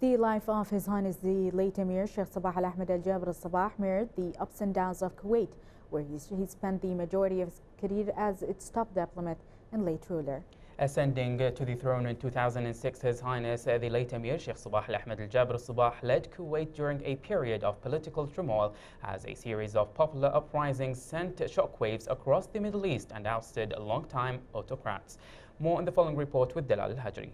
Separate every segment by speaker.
Speaker 1: The life of His Highness the late Emir Sheikh Sabah Al Ahmed Al Jaber Al Sabah mirrored the ups and downs of Kuwait, where he spent the majority of his career as its top diplomat and late ruler.
Speaker 2: Ascending to the throne in 2006, His Highness the late Emir Sheikh Sabah Al Ahmed Al Jaber Al Sabah led Kuwait during a period of political turmoil as a series of popular uprisings sent shockwaves across the Middle East and ousted long-time autocrats. More in the following report with Dalal Al Hajri.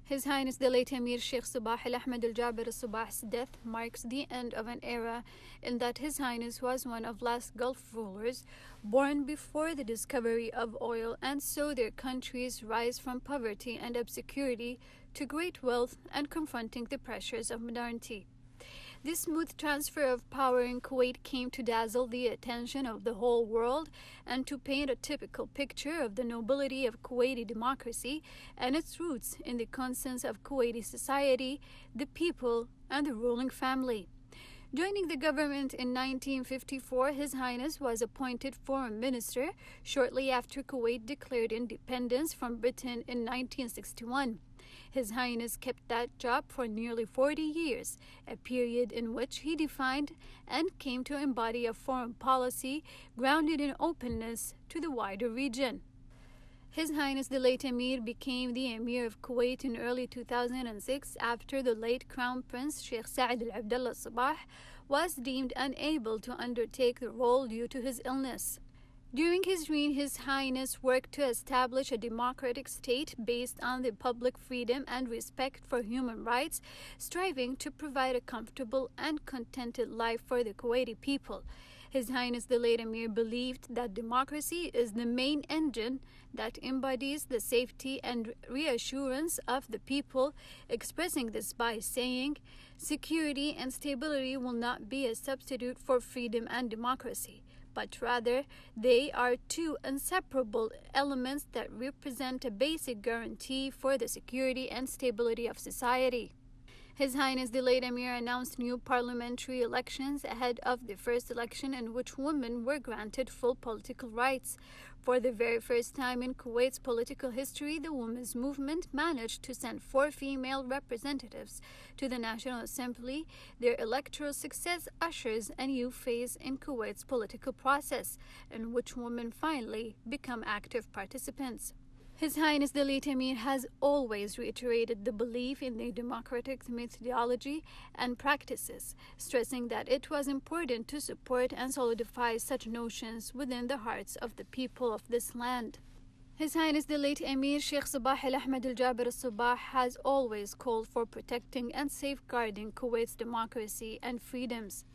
Speaker 3: His Highness the late Emir Sheikh Sabah Al Ahmed Al Jaber Al Sabah's death marks the end of an era in that His Highness was one of last Gulf rulers born before the discovery of oil and saw their countries rise from poverty and obscurity to great wealth and confronting the pressures of modernity. This smooth transfer of power in Kuwait came to dazzle the attention of the whole world and to paint a typical picture of the nobility of Kuwaiti democracy and its roots in the conscience of Kuwaiti society, the people, and the ruling family. Joining the government in 1954, His Highness was appointed Foreign Minister shortly after Kuwait declared independence from Britain in 1961. His Highness kept that job for nearly 40 years, a period in which he defined and came to embody a foreign policy grounded in openness to the wider region. His Highness the late Emir became the Emir of Kuwait in early 2006 after the late Crown Prince Sheikh Saad Al Abdullah Sabah was deemed unable to undertake the role due to his illness. During his reign, His Highness worked to establish a democratic state based on the public freedom and respect for human rights, striving to provide a comfortable and contented life for the Kuwaiti people. His Highness the late Emir believed that democracy is the main engine that embodies the safety and reassurance of the people, expressing this by saying, "Security and stability will not be a substitute for freedom and democracy, but rather they are two inseparable elements that represent a basic guarantee for the security and stability of society." His Highness the late Emir announced new parliamentary elections ahead of the first election in which women were granted full political rights. For the very first time in Kuwait's political history, the women's movement managed to send 4 female representatives to the National Assembly. Their electoral success ushers a new phase in Kuwait's political process, in which women finally become active participants. His Highness the late Emir has always reiterated the belief in the democratic methodology and practices, stressing that it was important to support and solidify such notions within the hearts of the people of this land. His Highness the late Emir Sheikh Sabah Al Ahmed Al Jaber Al Sabah has always called for protecting and safeguarding Kuwait's democracy and freedoms.